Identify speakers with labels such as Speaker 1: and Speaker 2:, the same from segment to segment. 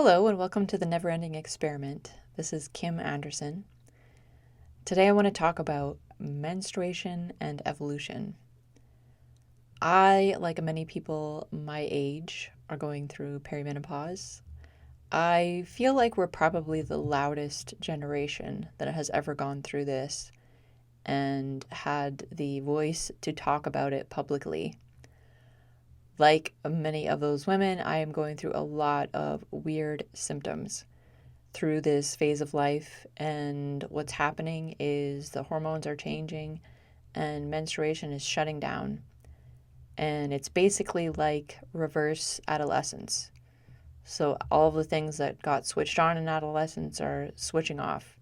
Speaker 1: Hello and welcome to the Never Ending Experiment. This is Kim Anderson. Today I want to talk about menstruation and evolution. I, like many people my age, are going through perimenopause. I feel like we're probably the loudest generation that has ever gone through this and had the voice to talk about it publicly. Like many of those women, I am going through a lot of weird symptoms through this phase of life, and what's happening is the hormones are changing and menstruation is shutting down. And it's basically like reverse adolescence. So all of the things that got switched on in adolescence are switching off.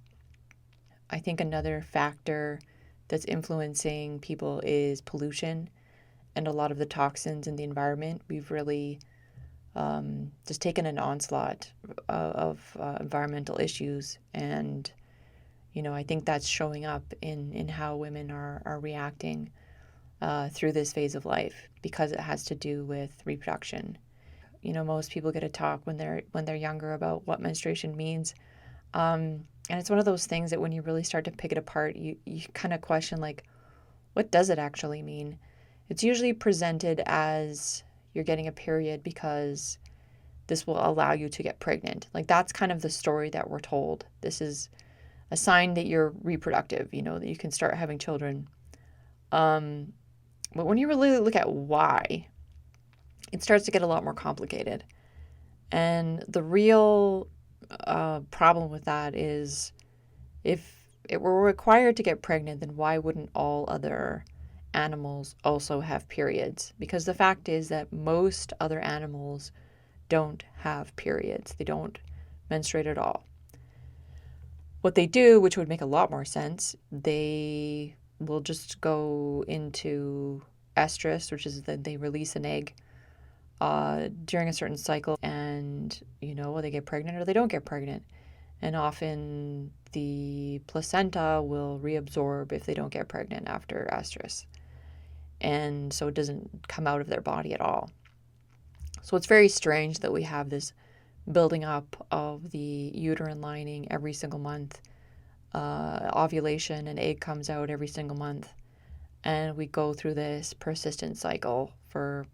Speaker 1: I think another factor that's influencing people is pollution and a lot of the toxins in the environment. We've really just taken an onslaught of environmental issues, and I think that's showing up in how women are reacting through this phase of life because it has to do with reproduction. Most people get a talk when they're younger about what menstruation means, and it's one of those things that when you really start to pick it apart, you kind of question, like, what does it actually mean? It's usually presented as you're getting a period because this will allow you to get pregnant. Like, that's kind of the story that we're told. This is a sign that you're reproductive, that you can start having children. But when you really look at why, it starts to get a lot more complicated. And the real problem with that is, if it were required to get pregnant, then why wouldn't all other animals also have periods? Because the fact is that most other animals don't have periods. They don't menstruate at all. What they do, which would make a lot more sense, they will just go into estrus, which is that they release an egg during a certain cycle, and they get pregnant or they don't get pregnant. And often the placenta will reabsorb if they don't get pregnant after estrus. And so it doesn't come out of their body at all. So it's very strange that we have this building up of the uterine lining every single month. Ovulation and egg comes out every single month. And we go through this persistent cycle for,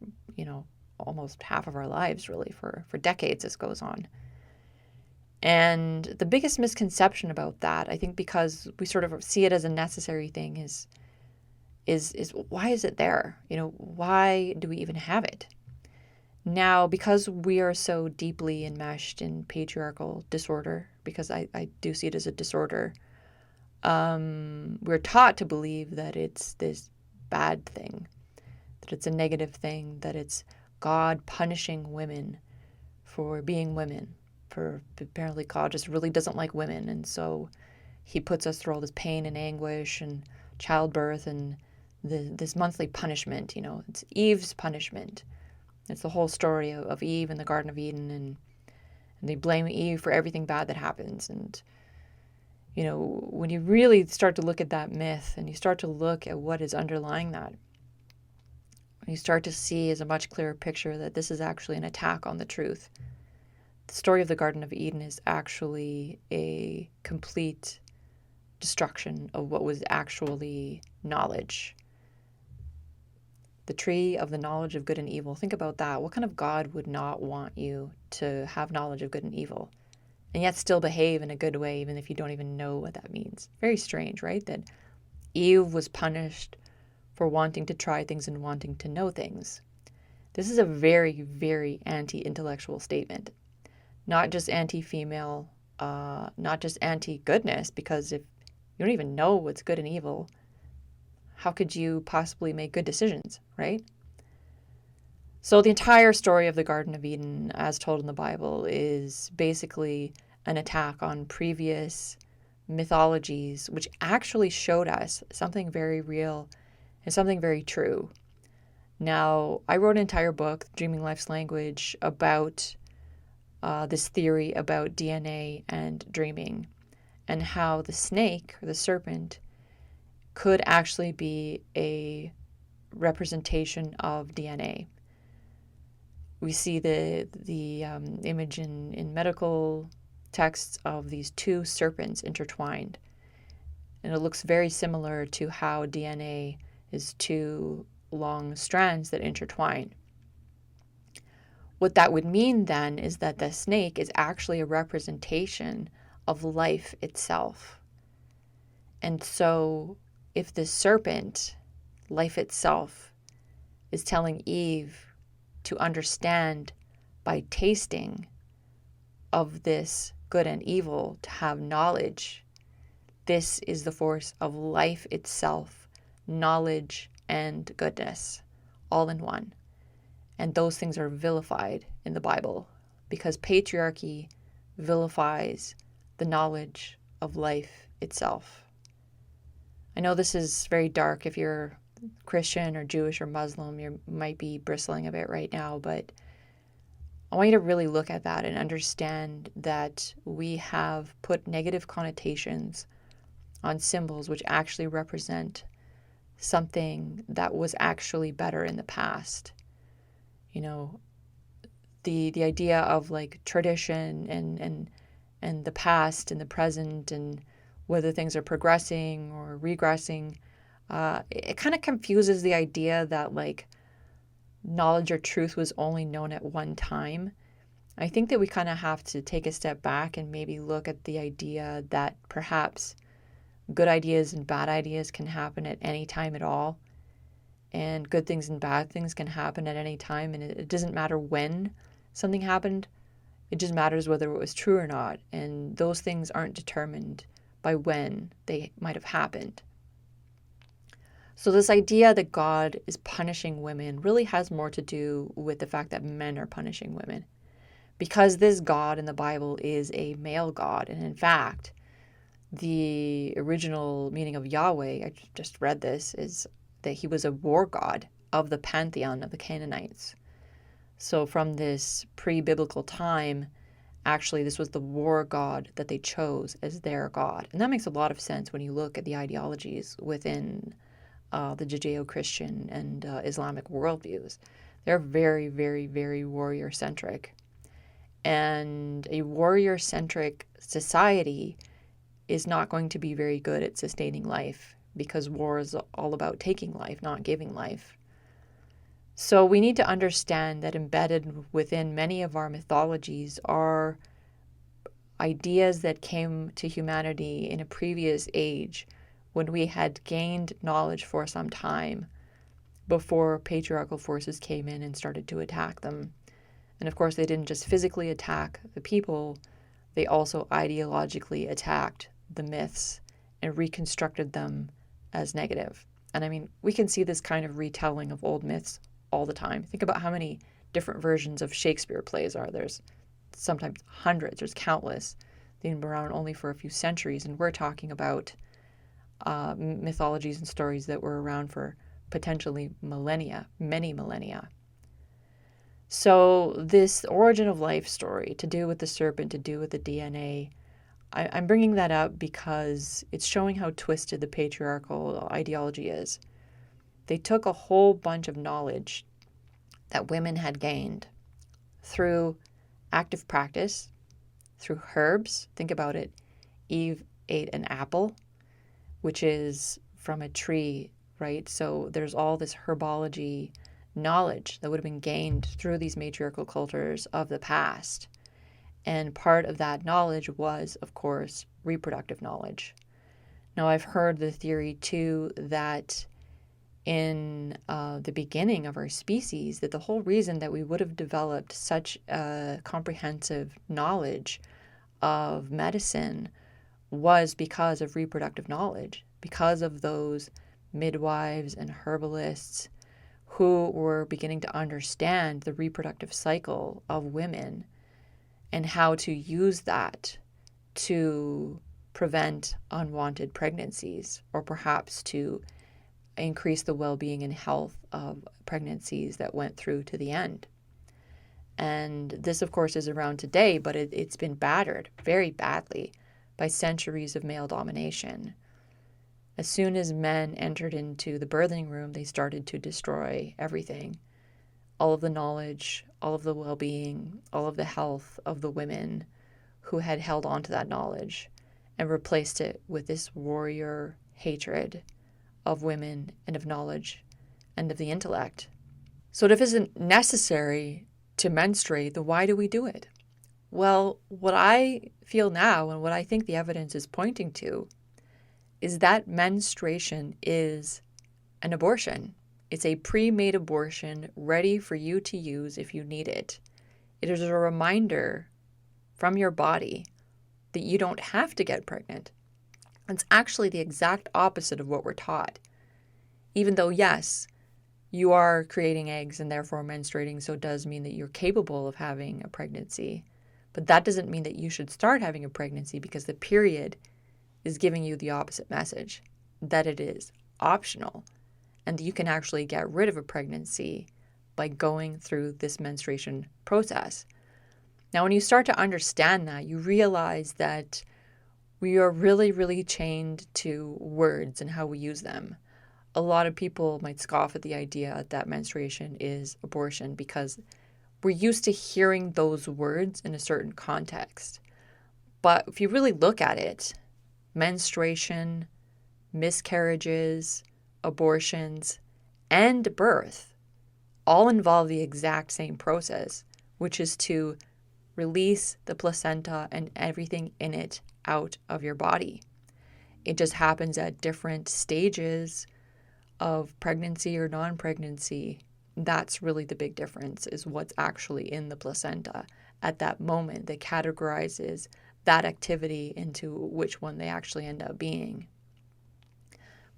Speaker 1: almost half of our lives, really, for decades this goes on. And the biggest misconception about that, I think, because we sort of see it as a necessary thing, is why is it there? Why do we even have it? Now, because we are so deeply enmeshed in patriarchal disorder, because I do see it as a disorder, we're taught to believe that it's this bad thing, that it's a negative thing, that it's God punishing women for being women. For apparently God just really doesn't like women, and so he puts us through all this pain and anguish and childbirth and this monthly punishment. It's Eve's punishment. It's the whole story of Eve in the Garden of Eden, and they blame Eve for everything bad that happens. And when you really start to look at that myth and you start to look at what is underlying that, you start to see as a much clearer picture that this is actually an attack on the truth. The story of the Garden of Eden is actually a complete destruction of what was actually knowledge. The tree of the knowledge of good and evil. Think about that. What kind of God would not want you to have knowledge of good and evil and yet still behave in a good way, even if you don't even know what that means? Very strange, right? That Eve was punished for wanting to try things and wanting to know things. This is a very, very anti-intellectual statement. Not just anti-female, not just anti-goodness, because if you don't even know what's good and evil, how could you possibly make good decisions, right? So the entire story of the Garden of Eden, as told in the Bible, is basically an attack on previous mythologies, which actually showed us something very real and something very true. Now, I wrote an entire book, Dreaming Life's Language, about this theory about DNA and dreaming, and how the snake, or the serpent, could actually be a representation of DNA. We see the image in medical texts of these two serpents intertwined. And it looks very similar to how DNA is two long strands that intertwine. What that would mean then is that the snake is actually a representation of life itself. And so if the serpent, life itself, is telling Eve to understand by tasting of this good and evil, to have knowledge, this is the force of life itself, knowledge and goodness, all in one. And those things are vilified in the Bible because patriarchy vilifies the knowledge of life itself. I know this is very dark. If you're Christian or Jewish or Muslim, you might be bristling a bit right now, but I want you to really look at that and understand that we have put negative connotations on symbols which actually represent something that was actually better in the past. You know, the idea of like tradition and the past and the present and whether things are progressing or regressing, it kind of confuses the idea that like knowledge or truth was only known at one time. I think that we kind of have to take a step back and maybe look at the idea that perhaps good ideas and bad ideas can happen at any time at all. And good things and bad things can happen at any time. And it doesn't matter when something happened. It just matters whether it was true or not. And those things aren't determined by when they might have happened. So this idea that God is punishing women really has more to do with the fact that men are punishing women. Because this God in the Bible is a male God. And in fact, the original meaning of Yahweh, I just read this, is that he was a war god of the pantheon of the Canaanites. So from this pre-biblical time, actually this was the war god that they chose as their god. And that makes a lot of sense when you look at the ideologies within the Judeo-Christian and Islamic worldviews. They're very, very, very warrior-centric. And a warrior-centric society is not going to be very good at sustaining life because war is all about taking life, not giving life. So we need to understand that embedded within many of our mythologies are ideas that came to humanity in a previous age when we had gained knowledge for some time before patriarchal forces came in and started to attack them. And of course, they didn't just physically attack the people, they also ideologically attacked the myths and reconstructed them as negative. And I mean, we can see this kind of retelling of old myths all the time. Think about how many different versions of Shakespeare plays are. There's sometimes hundreds, there's countless. They've been around only for a few centuries, and we're talking about mythologies and stories that were around for potentially millennia, many millennia. So this origin of life story, to do with the serpent, to do with the DNA, I'm bringing that up because it's showing how twisted the patriarchal ideology is. They took a whole bunch of knowledge that women had gained through active practice, through herbs. Think about it. Eve ate an apple, which is from a tree, right? So there's all this herbology knowledge that would have been gained through these matriarchal cultures of the past. And part of that knowledge was, of course, reproductive knowledge. Now, I've heard the theory, too, that in the beginning of our species, that the whole reason that we would have developed such a comprehensive knowledge of medicine was because of reproductive knowledge, because of those midwives and herbalists who were beginning to understand the reproductive cycle of women and how to use that to prevent unwanted pregnancies, or perhaps to increase the well-being and health of pregnancies that went through to the end. And this, of course, is around today, but it's been battered very badly by centuries of male domination. As soon as men entered into the birthing room, they started to destroy everything. all of the knowledge, all of the well-being, all of the health of the women who had held on to that knowledge and replaced it with this warrior hatred of women and of knowledge and of the intellect. So if it isn't necessary to menstruate, then why do we do it? Well, what I feel now and what I think the evidence is pointing to is that menstruation is an abortion. It's a pre-made abortion ready for you to use if you need it. It is a reminder from your body that you don't have to get pregnant. It's actually the exact opposite of what we're taught. Even though, yes, you are creating eggs and therefore menstruating, so it does mean that you're capable of having a pregnancy. But that doesn't mean that you should start having a pregnancy, because the period is giving you the opposite message, that it is optional and you can actually get rid of a pregnancy by going through this menstruation process. Now, when you start to understand that, you realize that we are really, really chained to words and how we use them. A lot of people might scoff at the idea that menstruation is abortion because we're used to hearing those words in a certain context. But if you really look at it, menstruation, miscarriages, abortions, and birth all involve the exact same process, which is to release the placenta and everything in it out of your body. It just happens at different stages of pregnancy or non-pregnancy. That's really the big difference, is what's actually in the placenta at that moment that categorizes that activity into which one they actually end up being.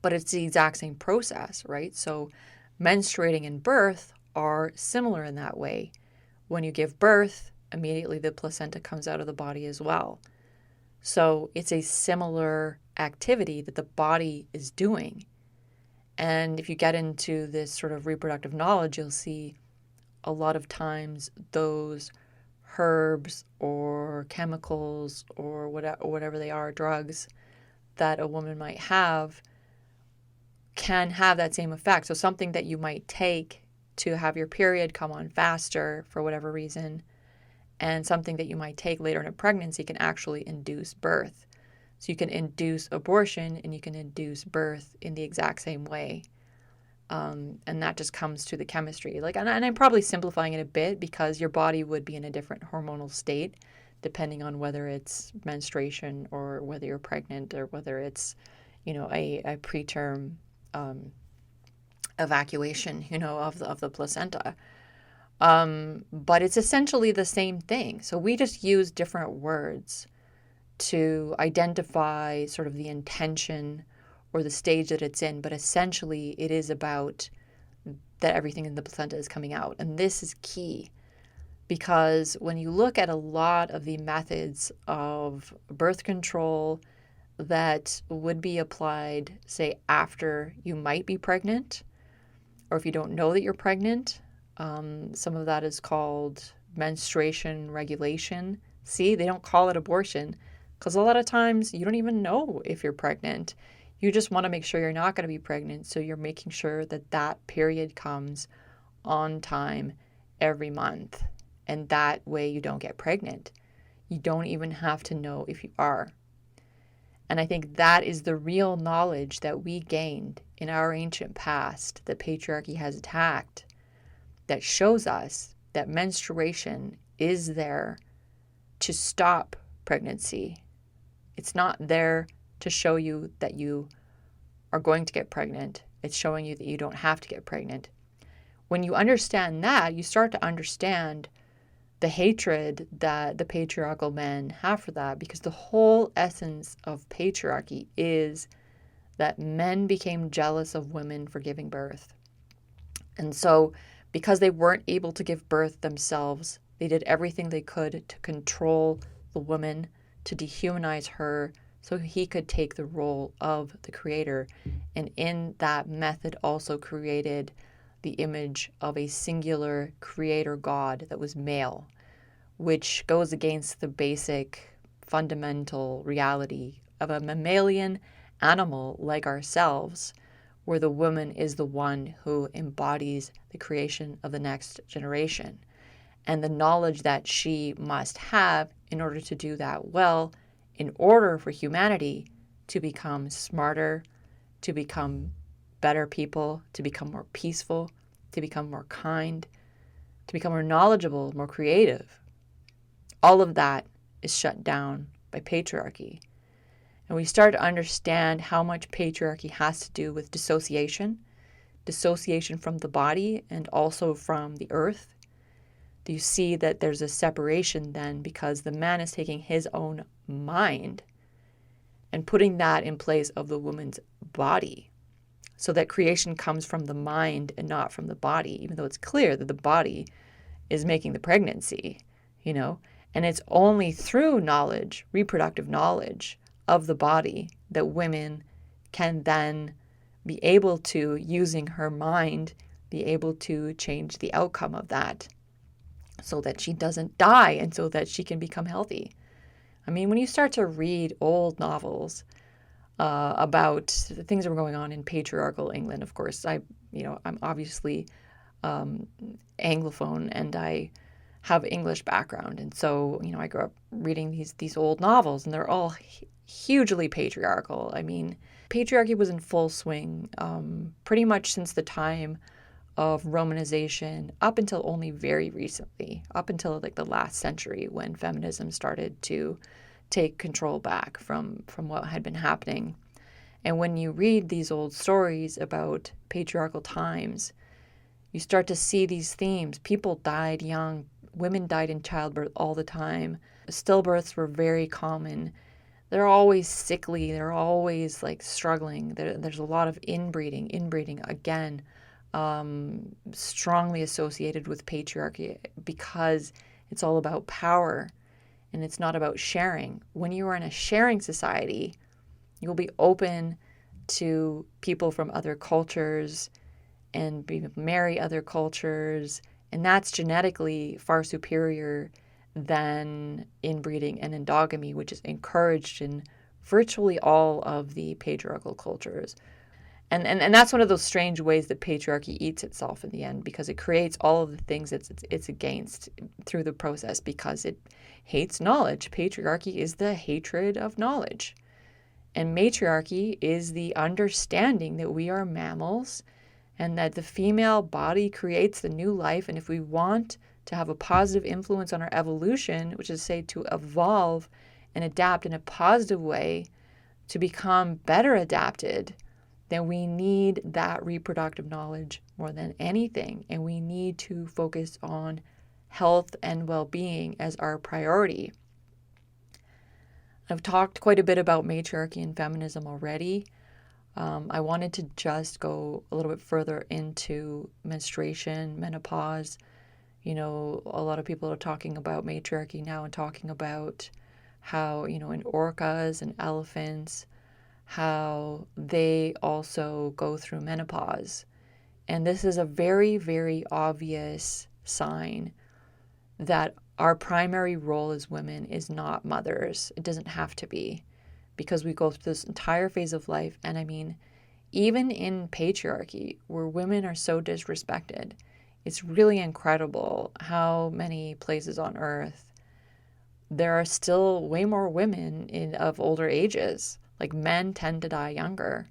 Speaker 1: But it's the exact same process, right? So menstruating and birth are similar in that way. When you give birth, immediately the placenta comes out of the body as well. So it's a similar activity that the body is doing. And if you get into this sort of reproductive knowledge, you'll see a lot of times those herbs or chemicals or whatever they are, drugs that a woman might have, can have that same effect. So something that you might take to have your period come on faster for whatever reason, and something that you might take later in a pregnancy can actually induce birth. So you can induce abortion and you can induce birth in the exact same way. And that just comes to the chemistry. And I'm probably simplifying it a bit because your body would be in a different hormonal state depending on whether it's menstruation or whether you're pregnant or whether it's, a preterm evacuation, of the placenta. But it's essentially the same thing. So we just use different words to identify sort of the intention or the stage that it's in. But essentially, it is about that everything in the placenta is coming out. And this is key because when you look at a lot of the methods of birth control that would be applied, say, after you might be pregnant, or if you don't know that you're pregnant, some of that is called menstruation regulation. See, they don't call it abortion because a lot of times you don't even know if you're pregnant. You just want to make sure you're not going to be pregnant, so you're making sure that that period comes on time every month, and that way you don't get pregnant. You don't even have to know if you are. And I think that is the real knowledge that we gained in our ancient past that patriarchy has attacked, that shows us that menstruation is there to stop pregnancy. It's not there to show you that you are going to get pregnant. It's showing you that you don't have to get pregnant. When you understand that, you start to understand the hatred that the patriarchal men have for that, because the whole essence of patriarchy is that men became jealous of women for giving birth. And so because they weren't able to give birth themselves, they did everything they could to control the woman, to dehumanize her, so he could take the role of the creator. And in that method also created the image of a singular creator God that was male, which goes against the basic fundamental reality of a mammalian animal like ourselves, where the woman is the one who embodies the creation of the next generation. And the knowledge that she must have in order to do that well, in order for humanity to become smarter, to become better people, to become more peaceful, to become more kind, to become more knowledgeable, more creative. All of that is shut down by patriarchy. And we start to understand how much patriarchy has to do with dissociation from the body and also from the earth. You see that there's a separation then because the man is taking his own mind and putting that in place of the woman's body, so that creation comes from the mind and not from the body, even though it's clear that the body is making the pregnancy, and it's only through knowledge, reproductive knowledge of the body, that women can then be able to, using her mind, be able to change the outcome of that so that she doesn't die and so that she can become healthy. I mean, when you start to read old novels about the things that were going on in patriarchal England, of course, I'm obviously Anglophone and I have English background. And so, I grew up reading these old novels and they're all hugely patriarchal. I mean, patriarchy was in full swing pretty much since the time of Romanization up until only very recently, up until like the last century when feminism started to take control back from what had been happening. And when you read these old stories about patriarchal times, you start to see these themes. People died young, women died in childbirth all the time. Stillbirths were very common. They're always sickly, they're always like struggling. There's a lot of inbreeding again. Strongly associated with patriarchy because it's all about power and it's not about sharing. When you are in a sharing society, you'll be open to people from other cultures and marry other cultures, and that's genetically far superior than inbreeding and endogamy, which is encouraged in virtually all of the patriarchal cultures. And that's one of those strange ways that patriarchy eats itself in the end, because it creates all of the things it's against through the process, because it hates knowledge. Patriarchy is the hatred of knowledge. And matriarchy is the understanding that we are mammals and that the female body creates the new life. And if we want to have a positive influence on our evolution, which is, say, to evolve and adapt in a positive way to become better adapted, then we need that reproductive knowledge more than anything. And we need to focus on health and well-being as our priority. I've talked quite a bit about matriarchy and feminism already. I wanted to just go a little bit further into menstruation, menopause. A lot of people are talking about matriarchy now and talking about how, in orcas and elephants, how they also go through menopause. And this is a very, very obvious sign that our primary role as women is not mothers. It doesn't have to be, because we go through this entire phase of life. And I mean, even in patriarchy, where women are so disrespected, it's really incredible how many places on earth there are still way more women of older ages. Like, men tend to die younger.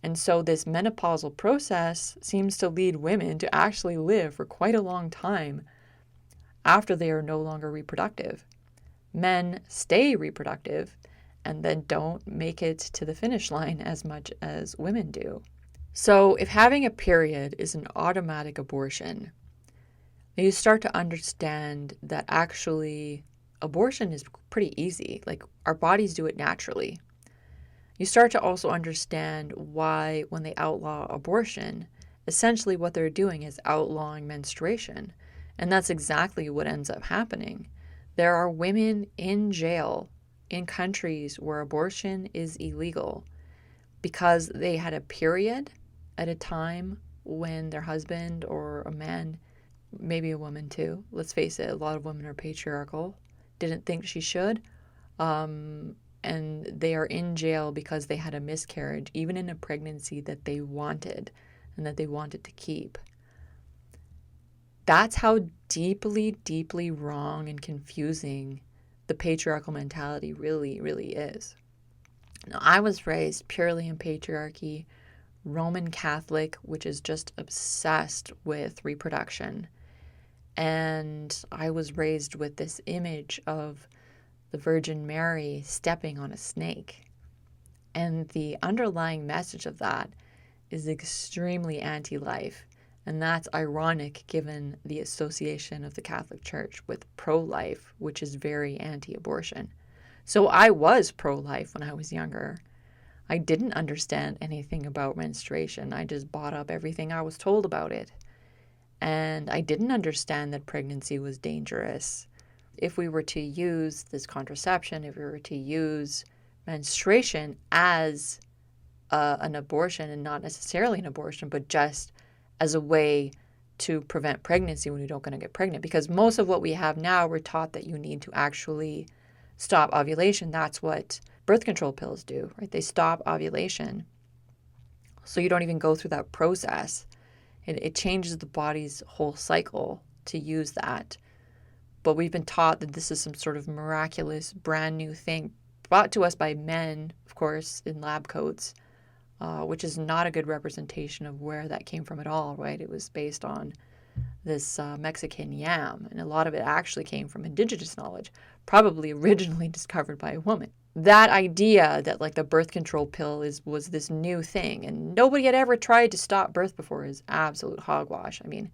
Speaker 1: And so this menopausal process seems to lead women to actually live for quite a long time after they are no longer reproductive. Men stay reproductive and then don't make it to the finish line as much as women do. So if having a period is an automatic abortion, you start to understand that actually abortion is pretty easy. Like, our bodies do it naturally. You start to also understand why, when they outlaw abortion, essentially what they're doing is outlawing menstruation. And that's exactly what ends up happening. There are women in jail in countries where abortion is illegal because they had a period at a time when their husband or a man, maybe a woman too, let's face it, a lot of women are patriarchal, didn't think she should. and they are in jail because they had a miscarriage, even in a pregnancy that they wanted and that they wanted to keep. That's how deeply, deeply wrong and confusing the patriarchal mentality really, really is. Now, I was raised purely in patriarchy, Roman Catholic, which is just obsessed with reproduction. And I was raised with this image of the Virgin Mary stepping on a snake. And the underlying message of that is extremely anti-life. And that's ironic given the association of the Catholic Church with pro-life, which is very anti-abortion. So I was pro-life when I was younger. I didn't understand anything about menstruation. I just bought up everything I was told about it. And I didn't understand that pregnancy was dangerous. If we were to use this contraception, if we were to use menstruation as an abortion, and not necessarily an abortion, but just as a way to prevent pregnancy when you don't going to get pregnant. Because most of what we have now, we're taught that you need to actually stop ovulation. That's what birth control pills do, right? They stop ovulation. So you don't even go through that process. It changes the body's whole cycle to use that. But we've been taught that this is some sort of miraculous, brand new thing brought to us by men, of course, in lab coats, which is not a good representation of where that came from at all, right? It was based on this Mexican yam, and a lot of it actually came from indigenous knowledge, probably originally discovered by a woman. That idea that like the birth control pill was this new thing and nobody had ever tried to stop birth before is absolute hogwash. I mean,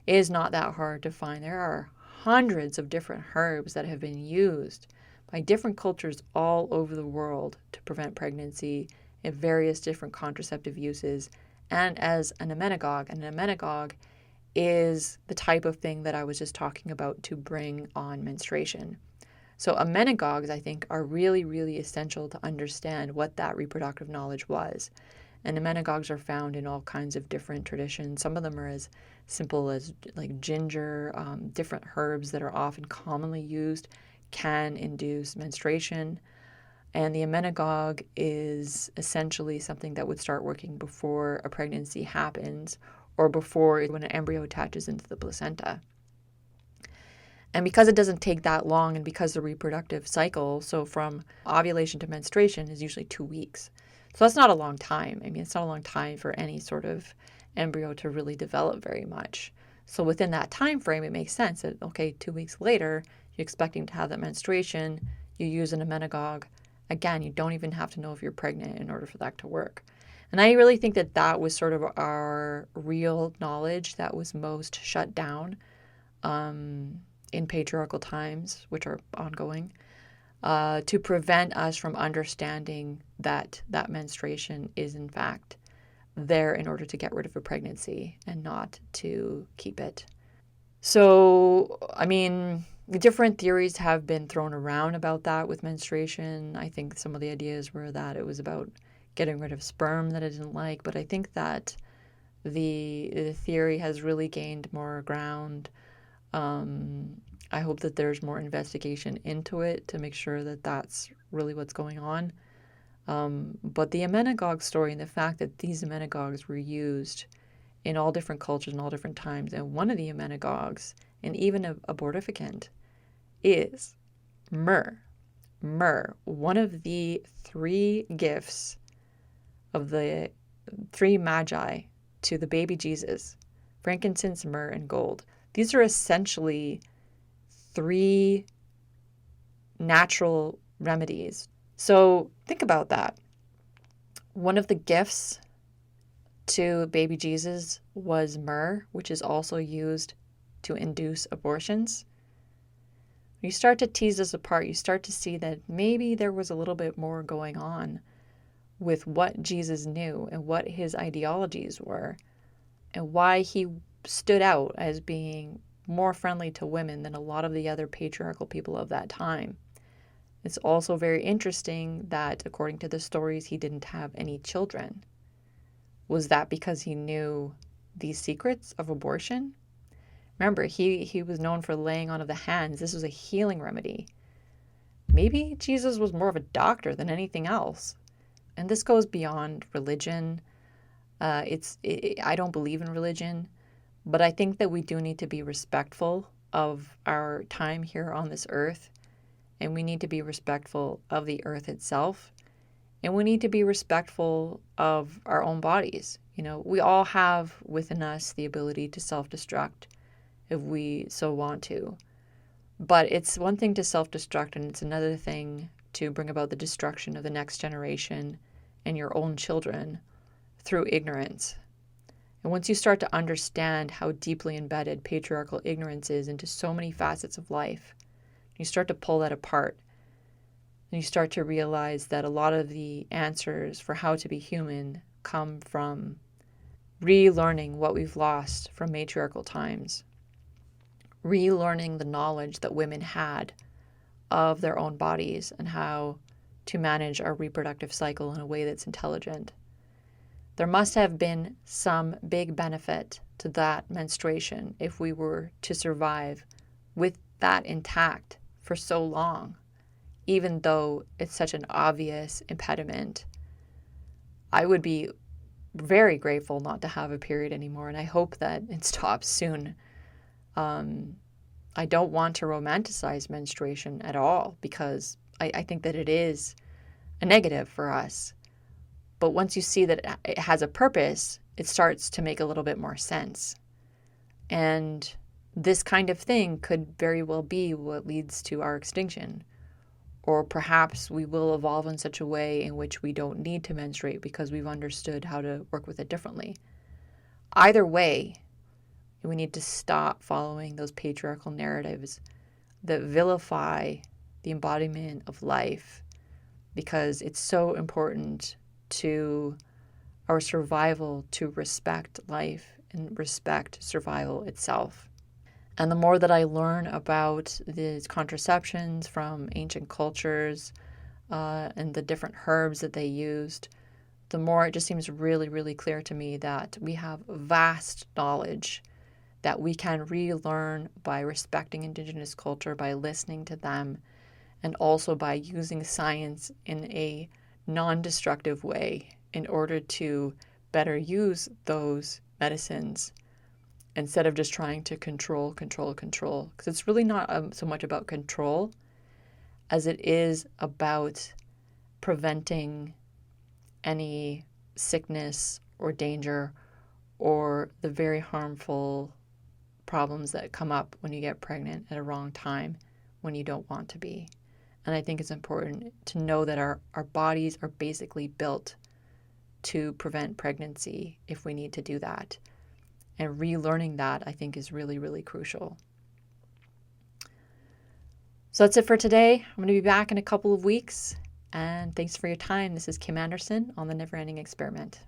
Speaker 1: it is not that hard to find. There are hundreds of different herbs that have been used by different cultures all over the world to prevent pregnancy in various different contraceptive uses and as an emmenagogue. And an emmenagogue is the type of thing that I was just talking about to bring on menstruation. So emmenagogues, I think, are really, really essential to understand what that reproductive knowledge was. And emmenagogues are found in all kinds of different traditions. Some of them are as simple as like ginger, different herbs that are often commonly used can induce menstruation. And the emmenagogue is essentially something that would start working before a pregnancy happens or before when an embryo attaches into the placenta. And because it doesn't take that long and because the reproductive cycle, so from ovulation to menstruation, is usually 2 weeks. So that's not a long time. I mean, it's not a long time for any sort of embryo to really develop very much. So within that time frame, it makes sense that, okay, 2 weeks later, you're expecting to have that menstruation, you use an emmenagogue. Again, you don't even have to know if you're pregnant in order for that to work. And I really think that that was sort of our real knowledge that was most shut down in patriarchal times, which are ongoing, to prevent us from understanding that that menstruation is in fact there in order to get rid of a pregnancy and not to keep it. So, I mean, different theories have been thrown around about that with menstruation. I think some of the ideas were that it was about getting rid of sperm that I didn't like, but I think that the theory has really gained more ground. I hope that there's more investigation into it to make sure that that's really what's going on. But the emmenagogue story and the fact that these emmenagogues were used in all different cultures and all different times, and one of the emmenagogues, and even a abortificant, is myrrh. Myrrh, one of the 3 gifts of the 3 magi to the baby Jesus: frankincense, myrrh, and gold. These are essentially 3 natural remedies. So think about that. One of the gifts to baby Jesus was myrrh, which is also used to induce abortions. You start to tease this apart, you start to see that maybe there was a little bit more going on with what Jesus knew and what his ideologies were and why he stood out as being more friendly to women than a lot of the other patriarchal people of that time. It's also very interesting that, according to the stories, he didn't have any children. Was that because he knew these secrets of abortion? Remember, he was known for laying on of the hands. This was a healing remedy. maybe Jesus was more of a doctor than anything else. And this goes beyond religion. I don't believe in religion, but I think that we do need to be respectful of our time here on this earth, and we need to be respectful of the earth itself, and we need to be respectful of our own bodies. We all have within us the ability to self-destruct if we so want to. But it's one thing to self-destruct, and it's another thing to bring about the destruction of the next generation and your own children through ignorance. And once you start to understand how deeply embedded patriarchal ignorance is into so many facets of life, you start to pull that apart. And you start to realize that a lot of the answers for how to be human come from relearning what we've lost from matriarchal times, relearning the knowledge that women had of their own bodies and how to manage our reproductive cycle in a way that's intelligent. There must have been some big benefit to that menstruation if we were to survive with that intact for so long, even though it's such an obvious impediment. I would be very grateful not to have a period anymore, and I hope that it stops soon. I don't want to romanticize menstruation at all because I think that it is a negative for us. But once you see that it has a purpose, it starts to make a little bit more sense. And this kind of thing could very well be what leads to our extinction. Or perhaps we will evolve in such a way in which we don't need to menstruate because we've understood how to work with it differently. Either way, we need to stop following those patriarchal narratives that vilify the embodiment of life, because it's so important to our survival to respect life and respect survival itself. And the more that I learn about these contraceptions from ancient cultures and the different herbs that they used, the more it just seems really, really clear to me that we have vast knowledge that we can relearn by respecting Indigenous culture, by listening to them, and also by using science in a non-destructive way in order to better use those medicines instead of just trying to control. Because it's really not so much about control as it is about preventing any sickness or danger or the very harmful problems that come up when you get pregnant at a wrong time when you don't want to be. And I think it's important to know that our bodies are basically built to prevent pregnancy if we need to do that. And relearning that, I think, is really, really crucial. So that's it for today. I'm going to be back in a couple of weeks. And thanks for your time. This is Kim Anderson on The Never Ending Experiment.